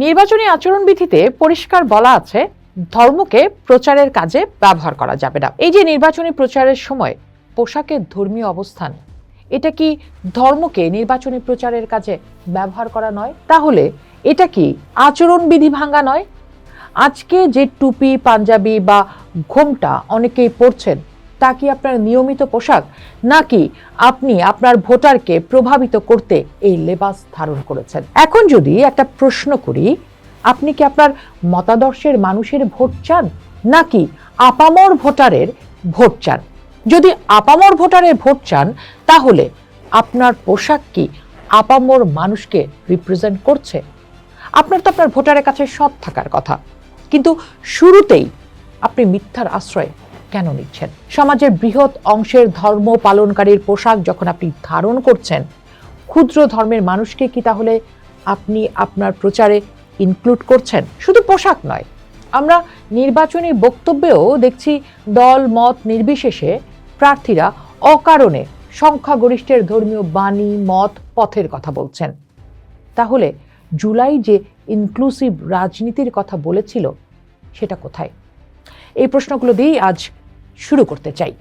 নির্বাচনী আচরণবিধিতে পরিষ্কার বলা আছে ধর্মকে প্রচারের কাজে ব্যবহার করা যাবে না। এই যে নির্বাচনী প্রচারের সময় পোশাকের ধর্মীয় অবস্থান, এটা কি ধর্মকে নির্বাচনী প্রচারের কাজে ব্যবহার করা নয়? তাহলে এটা কি আচরণবিধি ভাঙা নয়? আজকে যে টুপি, পাঞ্জাবি বা ঘোমটা অনেকেই পরছেন, তা কি আপনার নিয়মিত পোশাক, নাকি আপনি আপনার ভোটারকে প্রভাবিত করতে এই লেবাস ধারণ করেছেন? এখন যদি একটা প্রশ্ন করি, আপনি কি আপনার মতাদর্শের মানুষের ভোট চান, নাকি আপামর ভোটারের ভোট চান? যদি আপামর ভোটারের ভোট চান, তাহলে আপনার পোশাক কি আপামর মানুষকে রিপ্রেজেন্ট করছে? আপনার তো আপনার ভোটারের কাছে সৎ থাকার কথা, কিন্তু শুরুতেই আপনি মিথ্যার আশ্রয় কেন নিচ্ছেন? সমাজের বৃহৎ অংশের ধর্ম পালনকারীর পোশাক যখন আপনি ধারণ করছেন, ক্ষুদ্র ধর্মের মানুষকে কি তাহলে আপনি আপনার প্রচারে ইনক্লুড করছেন? শুধু পোশাক নয়, আমরা নির্বাচনী বক্তব্যেও দেখছি দল মত নির্বিশেষে প্রার্থীরা অকারণে সংখ্যাগরিষ্ঠের ধর্মীয় বাণী, মত, পথের কথা বলছেন। তাহলে জুলাই যে ইনক্লুসিভ রাজনীতির কথা বলেছিল, সেটা কোথায়? এই প্রশ্নগুলো দিয়েই আজ শুরু করতে চাই।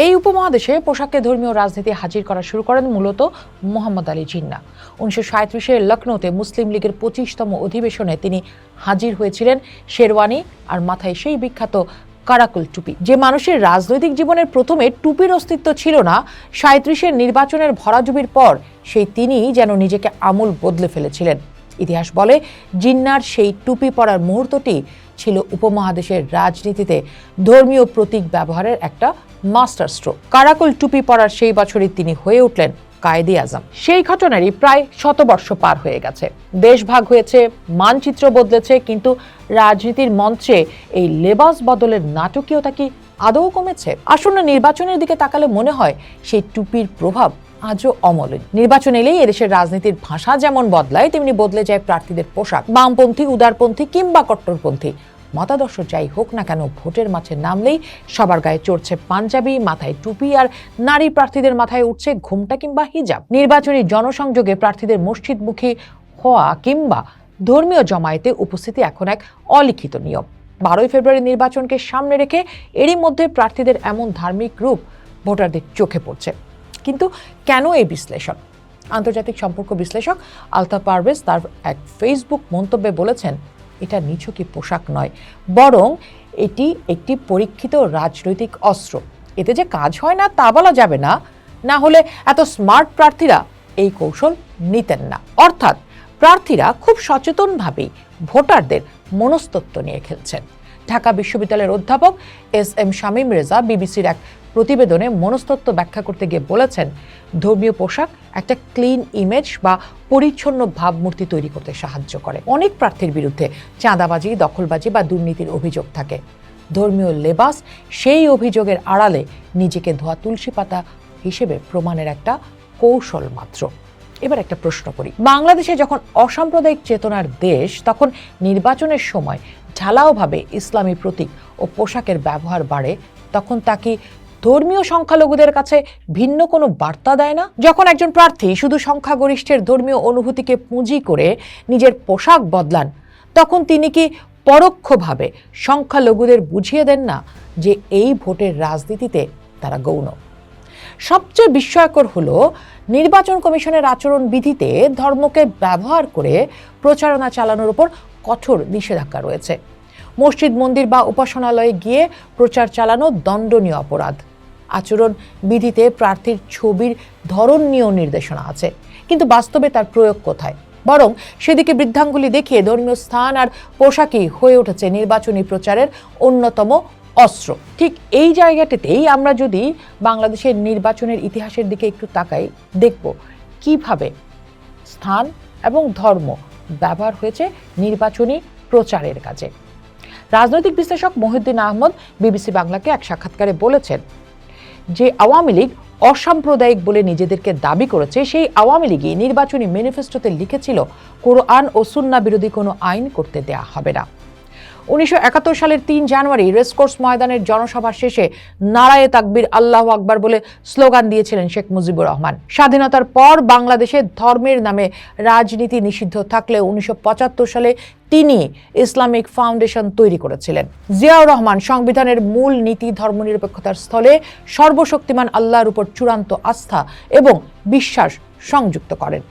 এই উপমহাদেশে পোশাকে ধর্মীয় রাজনীতি হাজির করা শুরু করেন মূলত মোহাম্মদ আলী জিন্নাহ। 1937-এ লখনৌতে মুসলিম লীগের 25তম অধিবেশনে তিনি হাজির হয়েছিলেন শেরওয়ানি আর মাথায় সেই বিখ্যাত কারাকুল টুপি। যে মানুষের রাজনৈতিক জীবনের প্রথমে টুপির অস্তিত্ব ছিল না, 37-এর নির্বাচনের ভরাডুবির পর সেই তিনিই যেন নিজেকে আমূল বদলে ফেলেছিলেন। ইতিহাস বলে জিন্নাহর সেই টুপি পরার মুহূর্তটি ছিল উপমহাদেশের রাজনীতিতে ধর্মীয় প্রতীক ব্যবহারের একটা মাস্টার স্ট্রোক। কারাকুল টুপি পরার সেই বছরই তিনি হয়ে উঠলেন কায়েদে আজম। সেই ঘটনারই প্রায় শতবর্ষ পার হয়ে গেছে, দেশ ভাগ হয়েছে, মানচিত্র বদলেছে, কিন্তু রাজনীতির মঞ্চে এই লেবাস বদলের নাটকীয়তা কি আদৌ কমেছে? আসন্ন নির্বাচনের দিকে তাকালে মনে হয় সেই টুপির প্রভাব আজও অমলিন। নির্বাচন এলেই এদেশের রাজনীতির ভাষা যেমন বদলায়, তেমনি বদলে যায় প্রার্থীদের পোশাক। বামপন্থী, উদারপন্থী কিংবা কট্টরপন্থী মতাদর্শ যাই হোক না কেন, ভোটের মাঠে নামলেই সবার গায়ে চড়ছে পাঞ্জাবি, মাথায় টুপি, আর নারী প্রার্থীদের মাথায় উঠছে ঘোমটা কিংবা হিজাব। নির্বাচনী জনসংযোগে প্রার্থীদের মসজিদমুখী হওয়া কিংবা ধর্মীয় জমায়েতে উপস্থিতি এখন এক অলিখিত নিয়ম। 12 ফেব্রুয়ারি নির্বাচনকে সামনে রেখে এরই মধ্যে প্রার্থীদের এমন ধার্মিক রূপ ভোটারদের চোখে পড়ছে। কিন্তু কেন এই বিশ্লেষণ? আন্তর্জাতিক সম্পর্ক বিশ্লেষক আলতাফ পারভেজ তার এক ফেসবুক মন্তব্যে বলেছেন, এটা নিছকই পোশাক নয়, বরং এটি একটি পরীক্ষিত রাজনৈতিক অস্ত্র। এতে যে কাজ হয় না তা বলা যাবে না, না হলে এত স্মার্ট প্রার্থীরা এই কৌশল নিতেন না। অর্থাৎ প্রার্থীরা খুব সচেতনভাবেই ভোটারদের মনস্তত্ত্ব নিয়ে খেলছেন। ঢাকা বিশ্ববিদ্যালয়ের অধ্যাপক এস.এম. শামীম রেজা বিবিসির এক প্রতিবেদনে মনস্তত্ত্ব ব্যাখ্যা করতে গিয়ে বলেছেন, ধর্মীয় পোশাক একটা ক্লিন ইমেজ বা পরিচ্ছন্ন ভাবমূর্তি তৈরি করতে সাহায্য করে। অনেক প্রার্থীর বিরুদ্ধে চাঁদাবাজি, দখলবাজি বা দুর্নীতির অভিযোগ থাকে। ধর্মীয় লেবাস সেই অভিযোগের আড়ালে নিজেকে ধোয়া তুলসী পাতা হিসেবে প্রমাণের একটা কৌশল মাত্র। এবার একটা প্রশ্ন করি, বাংলাদেশে যখন অসাম্প্রদায়িক চেতনার দেশ, তখন নির্বাচনের সময় ঢালাওভাবে ইসলামী প্রতীক ও পোশাকের ব্যবহার বাড়ে, তখন তা কি ধর্মীয় সংখ্যালঘুদের কাছে ভিন্ন কোনো বার্তা দেয় না? যখন একজন প্রার্থী শুধু সংখ্যাগরিষ্ঠের ধর্মীয় অনুভূতিকে পুঁজি করে নিজের পোশাক বদলান, তখন তিনি কি পরোক্ষভাবে সংখ্যালঘুদের বুঝিয়ে দেন না যে এই ভোটের রাজনীতিতে তারা গৌণ? সবচেয়ে বিস্ময়কর হলো, নির্বাচন কমিশনের আচরণবিধিতে ধর্মকে ব্যবহার করে প্রচারণা চালানোর উপর কঠোর নিষেধাজ্ঞা রয়েছে। মসজিদ, মন্দির বা উপাসনালয়ে গিয়ে প্রচার চালানো দণ্ডনীয় অপরাধ। আচরণ বিধিতে প্রার্থীর ছবির ধরন নিয়েও নির্দেশনা আছে, কিন্তু বাস্তবে তার প্রয়োগ কোথায়? বরং সেদিকে বৃদ্ধাঙ্গুলি দেখিয়ে ধর্মীয় স্থান আর পোশাকই হয়ে উঠেছে নির্বাচনী প্রচারের অন্যতম অস্ত্র। ঠিক এই জায়গাটিতেই আমরা যদি বাংলাদেশের নির্বাচনের ইতিহাসের দিকে একটু তাকাই, দেখব কিভাবে স্থান এবং ধর্ম ব্যবহার হয়েছে নির্বাচনী প্রচারের কাজে। রাজনৈতিক বিশ্লেষক মহিউদ্দিন আহমদ বিবিসি বাংলাকে এক সাক্ষাৎকারে বলেছেন, যে আওয়ামী লীগ অসাম্প্রদায়িক বলে নিজেদেরকে দাবি করেছে, সেই আওয়ামী লীগই নির্বাচনী ম্যানিফেস্টোতে লিখেছিল কোরআন ও সুন্নাহ বিরোধী কোনো আইন করতে দেয়া হবে না। 1971 সালের 3 জানুয়ারি রেসকোর্স ময়দানের জনসভা শেষে নারায়ে তাকবীর আল্লাহু আকবার বলে স্লোগান দিয়েছিলেন শেখ মুজিবুর রহমান। স্বাধীনতার পর বাংলাদেশে ধর্মের নামে রাজনীতি নিষিদ্ধ থাকলেও 1975 সালে তিনি ইসলামিক ফাউন্ডেশন তৈরি করেছিলেন। জিয়াউর রহমান সংবিধানের মূল নীতি ধর্মনিরপেক্ষতার স্থলে সর্বশক্তিমান আল্লাহর উপর চূড়ান্ত আস্থা এবং বিশ্বাস সংযুক্ত করেন।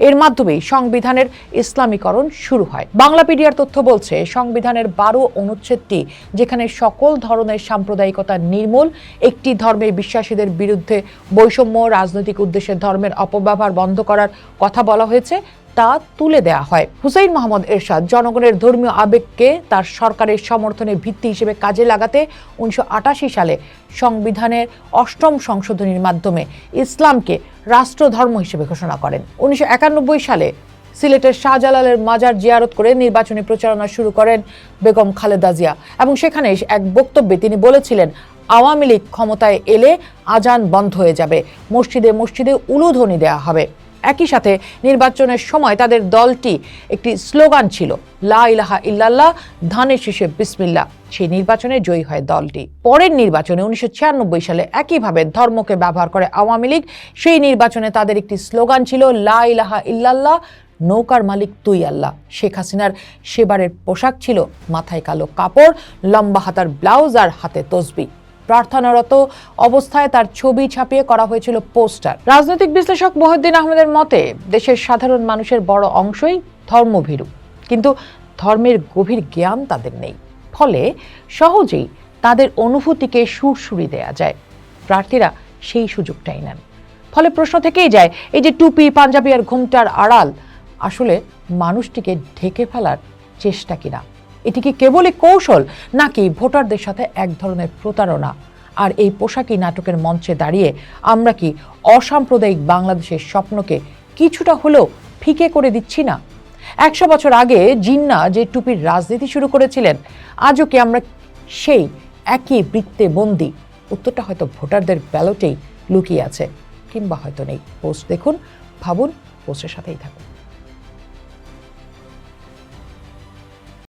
এর মাধ্যমেই সংবিধানের ইসলামীকরণ শুরু হয়। বাংলাপিডিয়ার তথ্য বলছে, সংবিধানের 12 অনুচ্ছেদটি যেখানে সকল ধরনের সাম্প্রদায়িকতা নির্মূল, একটি ধর্মে বিশ্বাসীদের বিরুদ্ধে বৈষম্য, রাজনৈতিক উদ্দেশ্যে ধর্মের অপব্যবহার বন্ধ করার কথা বলা হয়েছে, তা তুলে দেয়া হয়। হুসাইন মোহাম্মদ এরশাদ জনগণের ধর্মীয় আবেগকে তার সরকারের সমর্থনের ভিত্তি হিসেবে কাজে লাগাতে 1988 সালে সংবিধানের 8ম সংশোধনীর মাধ্যমে ইসলামকে রাষ্ট্রধর্ম হিসেবে ঘোষণা করেন। 1991 সালে সিলেটের শাহজালালের মাজার জিয়ারত করে নির্বাচনী প্রচারণা শুরু করেন বেগম খালেদা জিয়া এবং সেখানে এক বক্তব্যে তিনি বলেছিলেন, আওয়ামী লীগ ক্ষমতায় এলে আজান বন্ধ হয়ে যাবে, মসজিদে মসজিদে উলুধ্বনি দেওয়া হবে। একই সাথে নির্বাচনের সময় তাদের দলটি একটি স্লোগান ছিল, লা ইলাহা ইল্লাল্লাহ, ধানের শীষে বিসমিল্লাহ। সেই নির্বাচনে জয়ী হয় দলটি। পরের নির্বাচনে 1996 সালে একইভাবে ধর্মকে ব্যবহার করে আওয়ামী লীগ। সেই নির্বাচনে তাদের একটি স্লোগান ছিল, লা ইলাহা ইল্লাল্লাহ, নৌকার মালিক তুই আল্লাহ। শেখ হাসিনার সেবারের পোশাক ছিল মাথায় কালো কাপড়, লম্বা হাতার ব্লাউজ আর হাতে তসবিহ। প্রার্থনারত অবস্থায় তার ছবি ছাপিয়ে করা হয়েছিল পোস্টার। রাজনৈতিক বিশ্লেষক মহিউদ্দিন আহমেদের মতে, দেশের সাধারণ মানুষের বড় অংশই ধর্মভীরু, কিন্তু ধর্মের গভীর জ্ঞান তাদের নেই। ফলে সহজেই তাদের অনুভূতিকে সুরসুরি দেয়া যায়। প্রার্থীরা সেই সুযোগটাই নেন। ফলে প্রশ্ন থেকেই যায়, এই যে টুপি, পাঞ্জাবি আর ঘোমটার আড়াল আসলে মানুষটিকে ঢেকে ফেলার চেষ্টা কিনা? এটি কি কেবলই কৌশল, নাকি ভোটারদের সাথে এক ধরনের প্রতারণা? আর এই পোশাকি নাটকের মঞ্চে দাঁড়িয়ে আমরা কি অসাম্প্রদায়িক বাংলাদেশের স্বপ্নকে কিছুটা হলেও ফিকে করে দিচ্ছি না? 100 বছর আগে জিন্না যে টুপির রাজনীতি শুরু করেছিলেন, আজও কি আমরা সেই একই বৃত্তে বন্দী? উত্তরটা হয়তো ভোটারদের ব্যালটেই লুকিয়ে আছে, কিংবা হয়তো নেই। পোস্ট দেখুন, ভাবুন, পোস্টের সাথেই থাকুন।